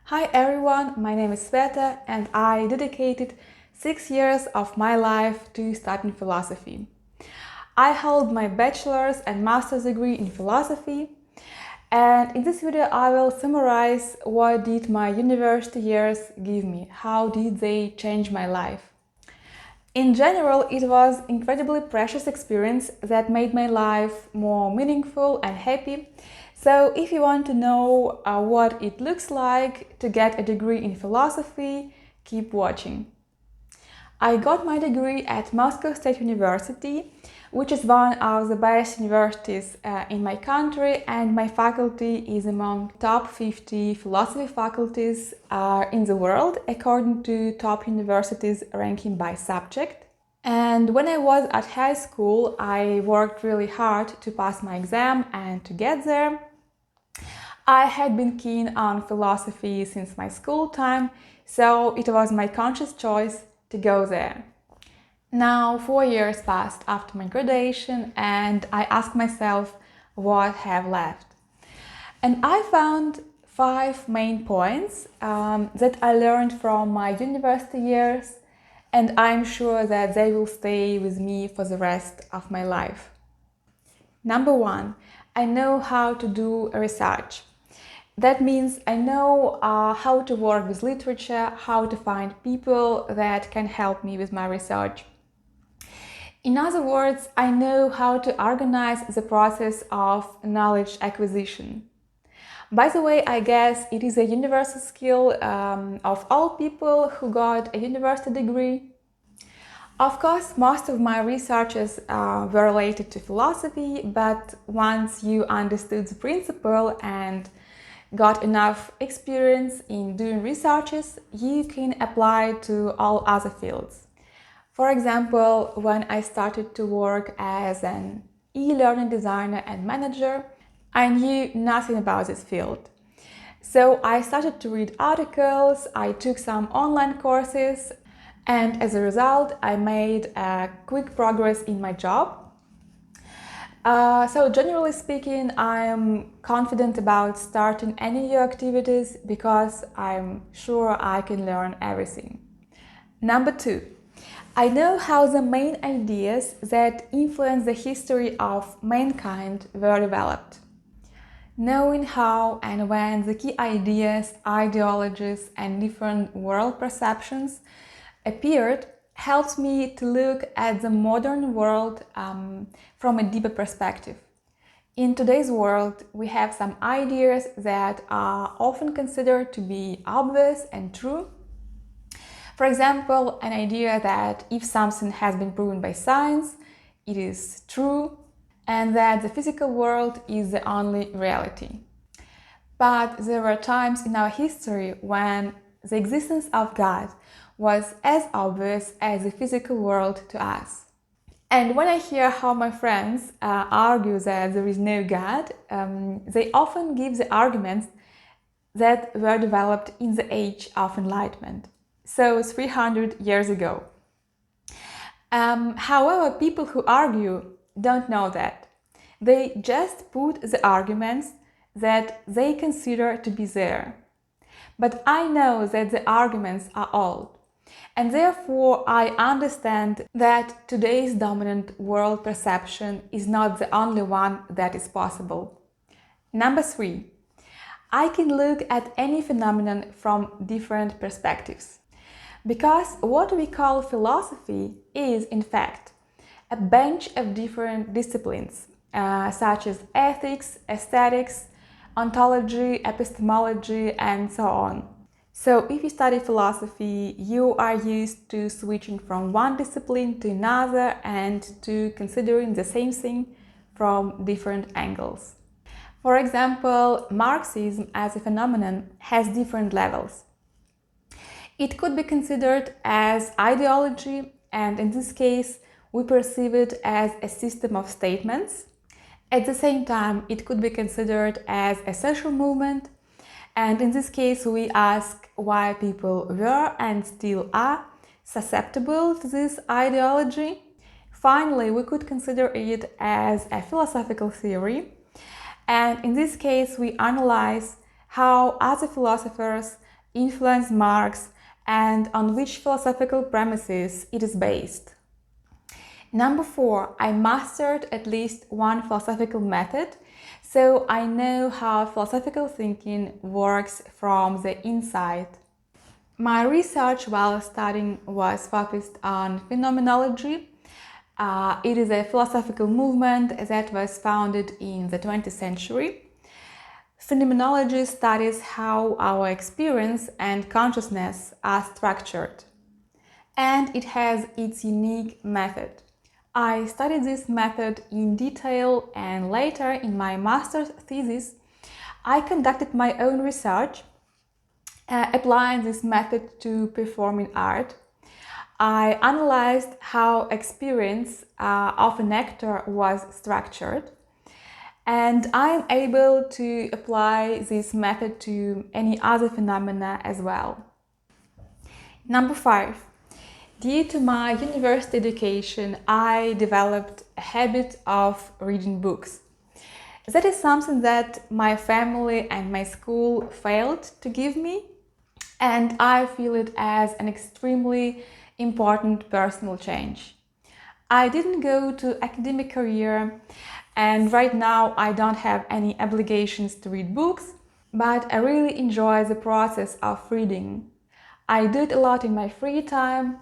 Hi everyone, my name is Sveta and I dedicated 6 years of my life to studying philosophy. I hold my bachelor's and master's degree in philosophy, and in this video I will summarize what did my university years give me, how did they change my life. In general, it was an incredibly precious experience that made my life more meaningful and happy. So if you want to know what it looks like to get a degree in philosophy, keep watching. I got my degree at Moscow State University, which is one of the best universities in my country, and my faculty is among top 50 philosophy faculties in the world according to top universities ranking by subject. And when I was at high school, I worked really hard to pass my exam and to get there. I had been keen on philosophy since my school time, so it was my conscious choice to go there. Now 4 years passed after my graduation and I asked myself what have left. And I found 5 main points that I learned from my university years, and I'm sure that they will stay with me for the rest of my life. Number 1, I know how to do research. That means I know how to work with literature, how to find people that can help me with my research. In other words, I know how to organize the process of knowledge acquisition. By the way, I guess it is a universal skill of all people who got a university degree. Of course, most of my researches were related to philosophy, but once you understood the principle and got enough experience in doing researches, you can apply to all other fields. For example, when I started to work as an e-learning designer and manager, I knew nothing about this field. So I started to read articles, I took some online courses, and as a result, I made quick progress in my job. So generally speaking, I'm confident about starting any new activities because I'm sure I can learn everything. Number 2, I know how the main ideas that influence the history of mankind were developed. Knowing how and when the key ideas, ideologies, and different world perceptions appeared helps me to look at the modern world from a deeper perspective. In today's world, we have some ideas that are often considered to be obvious and true. For example, an idea that if something has been proven by science, it is true, and that the physical world is the only reality. But there were times in our history when the existence of God was as obvious as the physical world to us. And when I hear how my friends argue that there is no God, they often give the arguments that were developed in the age of enlightenment, so 300 years ago. However, people who argue don't know that. They just put the arguments that they consider to be there. But I know that the arguments are old, and therefore I understand that today's dominant world perception is not the only one that is possible. Number 3, I can look at any phenomenon from different perspectives. Because what we call philosophy is, in fact, a bunch of different disciplines, such as ethics, aesthetics, ontology, epistemology, and so on. So if you study philosophy, you are used to switching from one discipline to another and to considering the same thing from different angles. For example, Marxism as a phenomenon has different levels. It could be considered as ideology, and in this case, we perceive it as a system of statements. At the same time, it could be considered as a social movement, and in this case, we ask why people were and still are susceptible to this ideology. Finally, we could consider it as a philosophical theory, and in this case, we analyze how other philosophers influence marks, and on which philosophical premises it is based. Number 4, I mastered at least one philosophical method, so I know how philosophical thinking works from the inside. My research while studying was focused on phenomenology. It is a philosophical movement that was founded in the 20th century. Phenomenology studies how our experience and consciousness are structured, and it has its unique method. I studied this method in detail, and later in my master's thesis, I conducted my own research applying this method to performing art. I analyzed how experience of an actor was structured, and I'm able to apply this method to any other phenomena as well. Number 5. Due to my university education, I developed a habit of reading books. That is something that my family and my school failed to give me, and I feel it as an extremely important personal change. I didn't go to academic career, and right now I don't have any obligations to read books, but I really enjoy the process of reading. I do it a lot in my free time.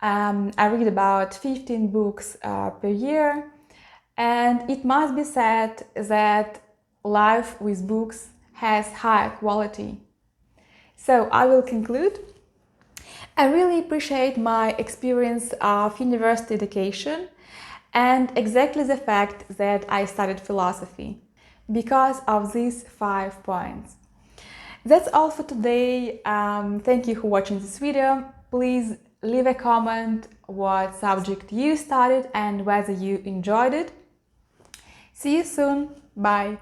I read about 15 books per year, and it must be said that life with books has high quality. So I will conclude. I really appreciate my experience of university education and exactly the fact that I studied philosophy because of these 5 points. That's all for today. Thank you for watching this video. Please leave a comment what subject you studied and whether you enjoyed it. See you soon. Bye.